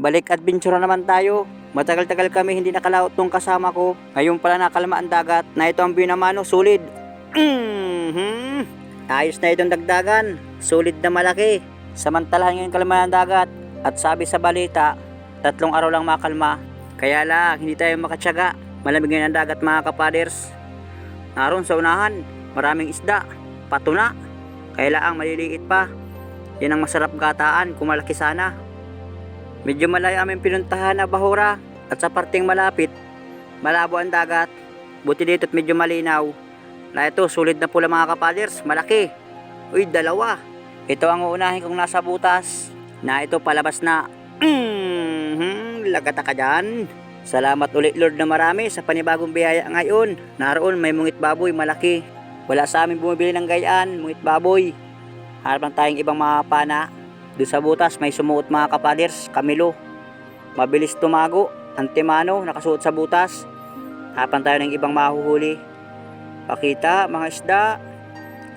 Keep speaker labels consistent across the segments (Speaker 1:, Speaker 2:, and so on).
Speaker 1: balik adventure na naman tayo. Matagal-tagal kami hindi nakalaot nung kasama ko. Ngayon pala nakalma ang dagat na ito ang binamano, sulit. Ayos na itong dagdagan, sulit na malaki. Samantalahan ngayon kalma ang dagat at sabi sa balita, 3 araw lang makalma. Kaya lang, hindi tayo makatsaga. Malamig ngayon ang dagat mga kapaders. Naroon sa unahan, maraming isda, patuna. Kaya lang maliliit pa. Yan ang masarap gataan kung malaki sana. Medyo malayo aming pinuntahan na bahura at sa parting malapit, malabo ang dagat. Buti dito't medyo malinaw. Na ito, sulit na pula mga kapaders, malaki. Uy, 2. Ito ang uunahin kong nasa butas. Na ito palabas na. Lagata ka dyan. Salamat ulit Lord na marami sa panibagong biyaya ngayon. Naroon may mungit baboy malaki. Wala sa amin bumibili ng gayaan, mungit baboy. Harap lang tayong ibang mga pana. Doon sa butas may sumuot mga kapaders, kamilo. Mabilis tumago, antemano, nakasuot sa butas. Harapan tayo ng ibang mahuhuli. Pakita mga isda.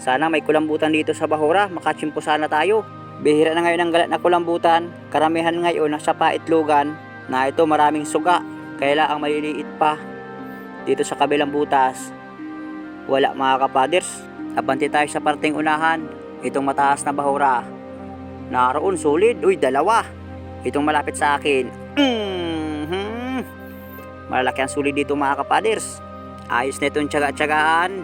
Speaker 1: Sana may kulambutan dito sa bahura, makachimpo sana tayo. Bihira na ngayon ang galat na kulambutan. Karamihan ngayon nasa paitlugan na ito maraming suga. Kaya ang maliliit pa. Dito sa kabilang butas, wala mga kapaders. Abanti tayo sa parting unahan. Itong mataas na bahura. Naroon solid. Uy, 2. Itong malapit sa akin. Malaki ang sulit dito mga kapaders. Ayos na itong tsaga-tsagaan.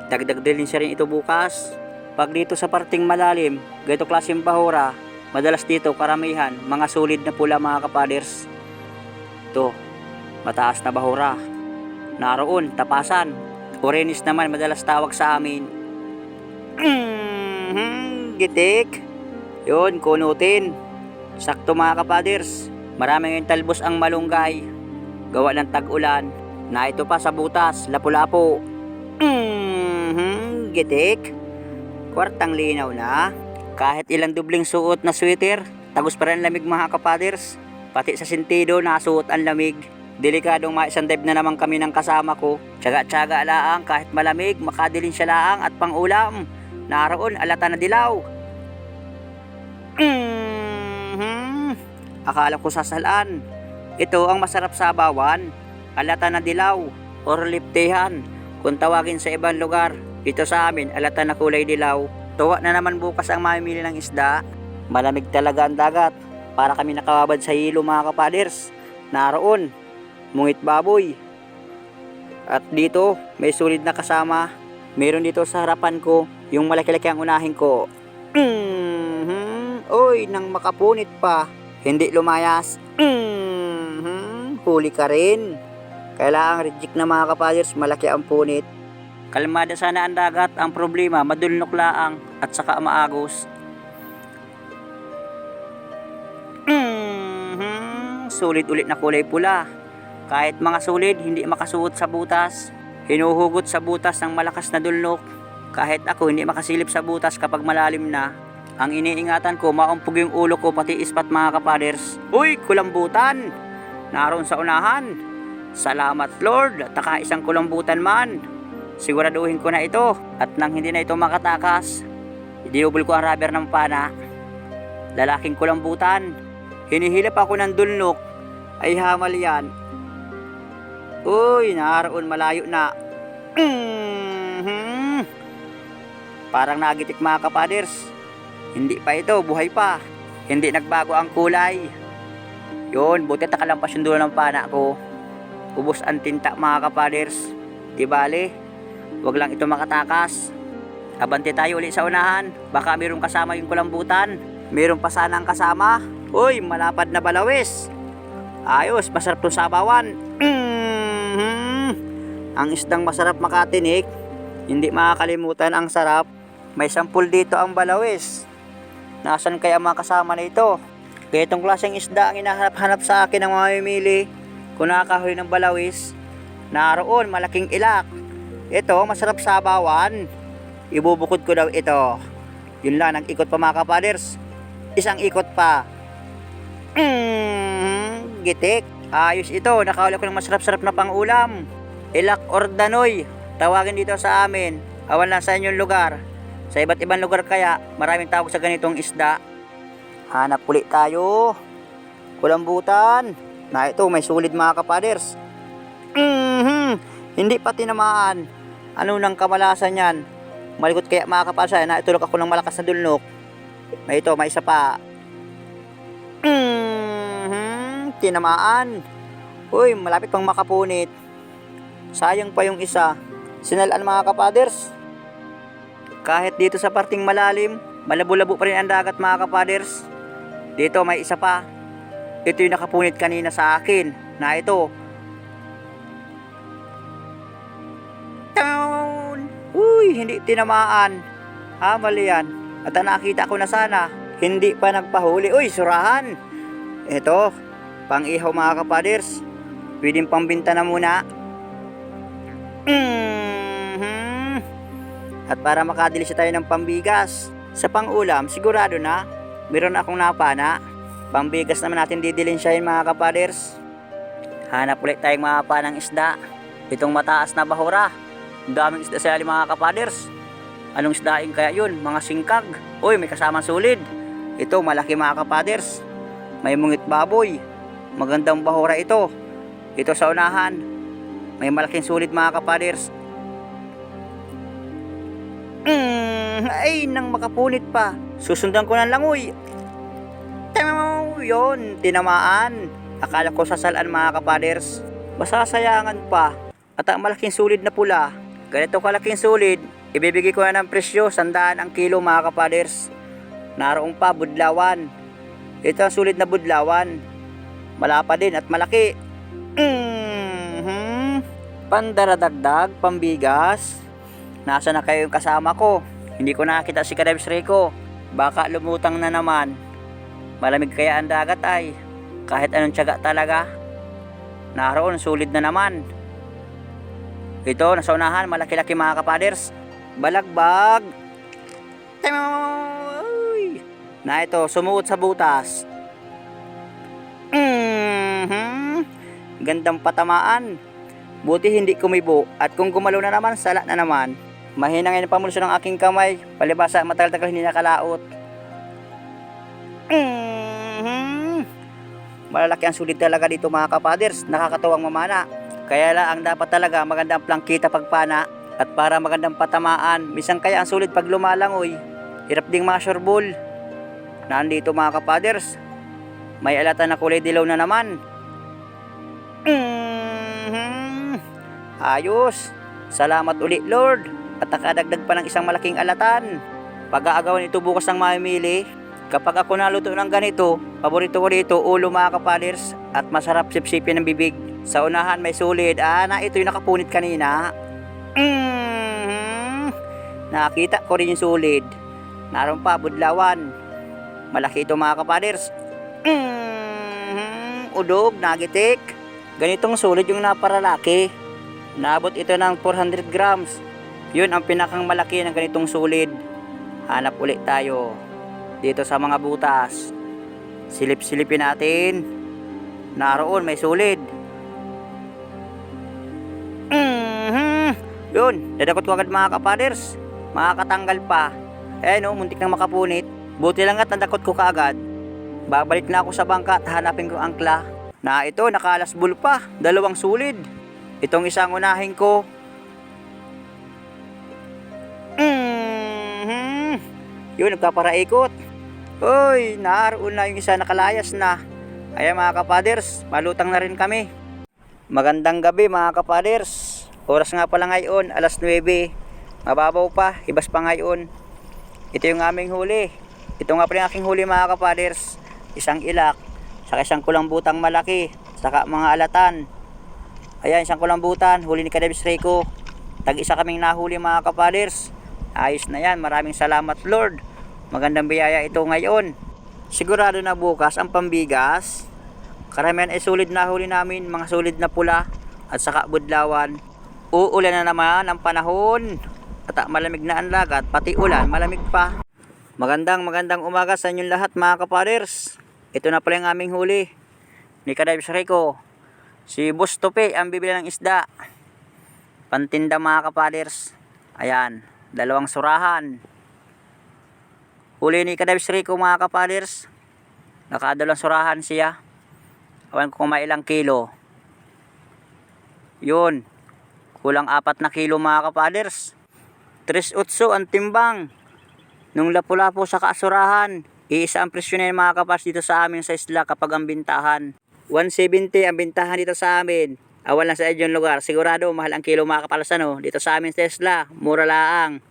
Speaker 1: Dagdag din siya rin ito bukas. Pag dito sa parting malalim, ganito klaseng bahura, madalas dito karamihan mga solid na pula mga kapaders. Ito, mataas na bahura. Naroon, tapasan. Orenis naman madalas tawag sa amin. Gitik. Yun, kunutin. Sakto mga kapaders. Maraming yung talbos ang malunggay. Gawa ng tag-ulan. Na ito pa sa butas, lapu-lapu. Gitik. Kwartang linaw na. Kahit ilang dubling suot na sweater, tagos pa rin ang lamig mga kapaders. Pati sa sentido, nasuot ang lamig. Delikadong maisandive na naman kami ng kasama ko. Tsaga-tsaga laang kahit malamig, makadilin siya laang at pang-ulam. Naroon, alata na dilaw. Akala ko sasalaan. Ito ang masarap sa bawan. Alata na dilaw or liptehan kung tawagin sa ibang lugar. Ito sa amin, alata na kulay dilaw. Tuwa na naman bukas ang mamimili ng isda. Malamig talaga ang dagat. Para kami nakawabad sa hilo mga kapaders. Naroon, mungit baboy. At dito, may sulit na kasama. Meron dito sa harapan ko, yung malaki-laki ang unahin ko. Uy, nang makapunit pa. Hindi lumayas. Huli ka rin. Kailangan reject na mga kapaders, malaki ang punit. Kalmada sana ang dagat, ang problema madulnok laang at saka maagos. Sulit ulit na kulay pula. Kahit mga sulit hindi makasuot sa butas. Hinuhugot sa butas ng malakas na dulnok. Kahit ako hindi makasilip sa butas kapag malalim na. Ang iniingatan ko, maumpog yung ulo ko pati ispat mga kapaders. Uy, kulambutan! Naroon sa unahan. Salamat Lord, taka isang kulambutan man. Siguraduhin ko na ito at nang hindi na ito makatakas, idinubol ko ang rubber ng pana. Lalaking kulambutan. Hinihilap ako ng dulnok. Ay hamal yan. Uy, naroon malayo na. Parang nagitik mga kapaders. Hindi pa ito, buhay pa. Hindi nagbago ang kulay. Yun, buti takalampas yung dulo ng pana ko. Ubos ang tinta mga kapaders. Di bale, wag lang ito makatakas. Abante tayo ulit sa unahan. Baka mayroong kasama yung kulambutan. Mayroong pa sana ang kasama. Uy, malapad na balawis. Ayos, masarap itong sabawan. Ang isdang masarap makatinik. Hindi makakalimutan ang sarap. May sampul dito ang balawis. Nasaan kaya mga kasama na ito? Kaya itong klaseng isda ang hinahanap-hanap sa akin ng mga mamimili. Kung nakakahuli ng balawis, naroon malaking ilak. Ito, masarap sabawan. Ibubukod ko daw ito. Yun lang, nag-ikot pa mga kapaders. Isang ikot pa. Gitik. Ayos ito, nakahuli ko ng masarap-sarap na pang-ulam. Ilak or danoy, tawagin dito sa amin. Awan lang sa inyong lugar. Sa iba't ibang lugar kaya, maraming tawag sa ganitong isda. Hanap ulit tayo. Kulambutan. Na ito, may sulit mga kapaders. Hindi pa tinamaan. Ano nang kamalasan yan? Malikot kaya mga kapaders. Naitulog ako ng malakas na dulnok. May ito, may isa pa. Tinamaan. Uy, malapit pang makapunit. Sayang pa yung isa. Sinalaan mga kapaders. Kahit dito sa parting malalim, malabo-labo pa rin ang dagat mga kapaders. Dito may isa pa. Ito yung nakapunit kanina sa akin. Na ito. Uy, hindi tinamaan. Mali yan. At nakita ko na sana. Hindi pa nagpahuli. Uy, surahan. Ito, pang-ihaw mga kapaders. Pwedeng pambinta na muna. At para makadilis tayo ng pambigas. Sa pang-ulam, sigurado na meron akong napana. Pambigas naman natin didilin siya yun mga kapaders. Hanap ulit tayong mga panang isda. Itong mataas na bahura. Ang daming isda sa ilalim mga kapaders. Anong isdaing kaya yun? Mga singkag. Uy, may kasamang sulid. Ito, malaki mga kapaders. May mungit baboy. Magandang bahura ito. Ito sa unahan. May malaking sulid mga kapaders. Ay, nang makapunit pa. Susundan ko ng langoy. Yun, tinamaan. Akala ko sasalaan mga kapaders. Masasayangan pa. At ang malaking sulid na pula. Ganito kalaking sulid. Ibibigay ko na ng presyo, 100 ang kilo mga kapaders. Naroon pa, budlawan. Ito ang sulid na budlawan. Malapa din at malaki. Pandaradagdag, pambigas. Nasa na kayo yung kasama ko? Hindi ko nakita si Kadabs Rico. Baka lumutang na naman. Malamig kaya ang dagat ay. Kahit anong tiyaga talaga. Naroon, sulit na naman. Ito, nasa unahan, malaki-laki mga kapaders. Balagbag. Na ito, sumuot sa butas. Gandang patamaan. Buti hindi kumibo. At kung gumalaw na naman, sala na naman. Mahina ngayon ang pamulusyon ng aking kamay. Palibasa, matagal-tagal hindi nakalaot. Malalaki ang sulit talaga dito mga kapaders. Nakakatuwang mamana. Kaya lang ang dapat talaga magandang plangkita pagpana. At para magandang patamaan. Minsan kaya ang sulit pag lumalangoy. Hirap ding ma-sureball. Nandito mga kapaders. May alatan na kulay dilaw na naman. Ayos. Salamat ulit Lord. At nakadagdag pa ng isang malaking alatan. Pag-aagawan ito bukas ng mamimili. Kapag ako naluto ng ganito, paborito ko dito ulo mga kapaders. At masarap sipsipin ng bibig. Sa unahan may sulid. Na ito yung nakapunit kanina. Nakita ko rin yung sulid. Naroon pa budlawan. Malaki ito mga kapaders. Udog, nagitik. Ganitong sulid yung naparalaki. Naabot ito ng 400 grams. Yun ang pinakang malaki ng ganitong sulid. Hanap ulit tayo. Dito sa mga butas. Silip-silipin natin. Naroon, may sulid. Yun, dadakot ko agad mga kapaders. Makakatanggal pa. No, muntik nang makapunit. Buti lang at nadakot ko kaagad. Babalik na ako sa bangka at hanapin ko ang angkla. Na ito, nakalasbul pa. 2 sulid. Itong isang unahin ko. Yun, nagpaparaikot. Uy, naroon na yung isa, nakalayas na. Ayan mga kapaders, malutang na rin kami. Magandang gabi mga kapaders. Oras nga pala ngayon, alas 9. Mababaw pa, ibas pa ngayon. Ito yung aming huli. Ito nga pala yung aking huli mga kapaders. Isang ilak, saka isang kulambutang malaki, saka mga alatan. Ayan, isang kulambutan, huli ni Kadabs Rico. Tag-isa kaming nahuli mga kapaders. Ayos na yan, maraming salamat Lord. Magandang biyaya ito ngayon. Sigurado na bukas ang pambigas. Karamihan ay sulit na huli namin, mga sulit na pula at saka budlawan. Uulan na naman ang panahon at malamig na ang lagat, pati ulan malamig pa. Magandang umaga sa inyong lahat mga kapaders. Ito na pala yung aming huli ni Kadabs Rico. Si Boss Tope ang bibili ng isda. Pantinda mga kapaders. Ayan, 2 surahan. Huli ni Kadabs Rico mga kapaders. Naka 2 surahan siya. Awan ko kung may ilang kilo. Yun. Kulang 4 na kilo mga kapaders. 3.8 ang timbang. Nung lapu-lapu sa kaasurahan. Iisa ang presyo na yun mga kapaders dito sa amin sa isla kapag ang bintahan. 170 ang bintahan dito sa amin. Awan lang sa inyong lugar. Sigurado mahal ang kilo mga kapaders ano. Dito sa amin sa isla. Mura laang.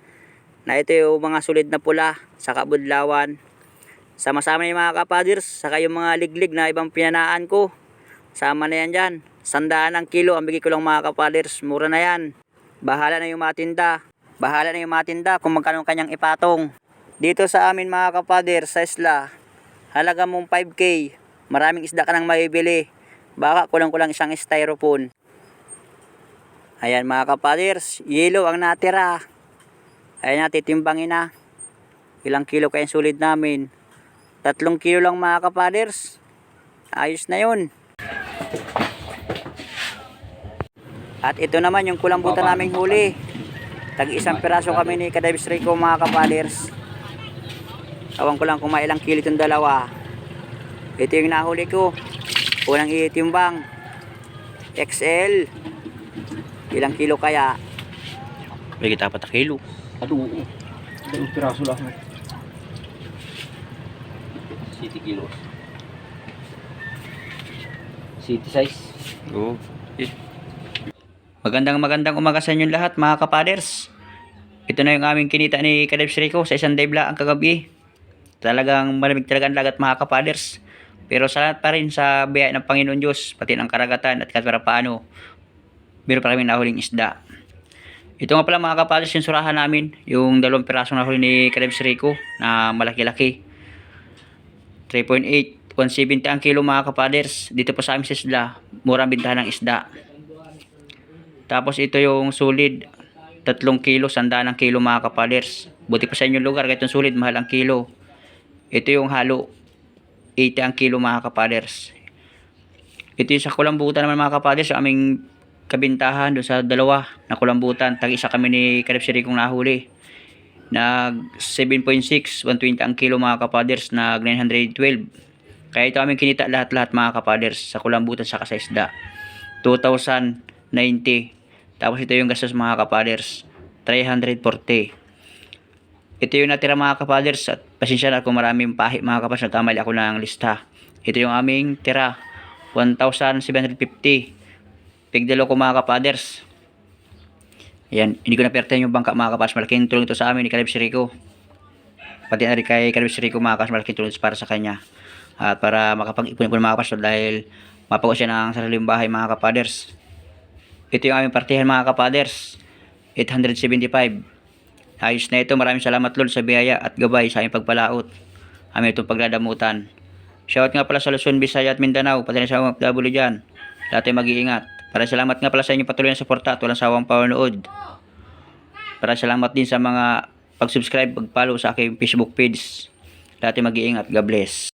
Speaker 1: Na ito yung mga sulit na pula sa kabudlawan. Sama-sama yung mga kapaders. Saka yung mga liglig na ibang pinanaan ko. Sama na yan dyan. 100 ang kilo ang bigay ko lang mga kapaders. Mura na yan. Bahala na yung mga tinda. Bahala na yung mga tinda kung magkano kanyang ipatong. Dito sa amin mga kapaders sa isla. Halaga mong 5K. Maraming isda ka nang mabibili. Baka kulang-kulang isang styrofoam. Ayan mga kapaders. Yelo ang natira. Ayan na, titimbangin na. Ilang kilo kayang sulit namin. 3 kilo lang mga kapaders. Ayos na yun. At ito naman yung kulambutan naming huli. Tag-1 piraso kami ni Kadavis Rico mga kapaders. Awan ko lang kung may ilang kilo itong dalawa. Ito yung nahuli ko. Unang itimbang. XL. Ilang kilo kaya? Bigit 4 kilo.
Speaker 2: Aduh, 2 piraso lang. 7 kilos. City size.
Speaker 1: Oo. Magandang umaga sa inyong lahat mga kapaders. Ito na yung aming kinita ni Kadavis Rico sa isang dive ang kagabi. Talagang malamig talaga ang lagat mga kapaders. Pero salamat pa rin sa biyaya ng Panginoon Diyos, pati ng karagatan at kahit para paano. Meron pa kami nahuling isda. Ito nga pala mga kapaders yung surahan namin. Yung 2 pirasong nahuli ni Kadavis Rico na malaki-laki. 3.8, 170 ang kilo mga kapaders. Dito po sa amin sa isla, murang bintahan ng isda. Tapos ito yung solid, 3 kilo, 100 ang kilo mga kapaders. Buti pa sa inyong lugar, kahit yung solid, mahal ang kilo. Ito yung halo, 80 ang kilo mga kapaders. Ito yung sa kulambutan naman mga kapaders, yung aming kabintahan doon sa dalawa na kulambutan. Tag-isa kami ni Kadavis Rico nahuli. Nag 7.6, 120 ang kilo mga kapaders, nag 912. Kaya ito aming kinita lahat-lahat mga kapaders sa kulambutan sa isda. 2,090. Tapos ito yung gastos mga kapaders, 340. Ito yung natira mga kapaders at pasensya na kung maraming pahi mga kapaders, nagkamali ako ng lista. Ito yung aming tira, 1,750. Pigdalo ko mga kapaders. Ayan, hindi ko napertahan yung bangka mga kapaders. Malaking tulong ito sa amin ni Kadavis Rico. Pati na rin kay Kadavis Rico mga kapaders, malaking tulong para sa kanya. At para makapag-ipon-ipon mga kapaders dahil mapago siya ng sariling bahay mga kapaders. Ito yung aming partihan mga kapaders, 875. Ayos na ito. Maraming salamat Lord sa biyaya at gabay sa aming pagpalaot. Amin itong pagladamutan. Shoutout nga pala sa Luzon, Visaya at Mindanao. Pati na sa mga PW dyan. Lahat ay mag-iingat. Maraming salamat nga pala sa inyong patuloy na suporta at walang sawang panonood. Maraming salamat din sa mga pag-subscribe, pag-follow sa aking Facebook page. Lahat ay mag-iingat. God bless.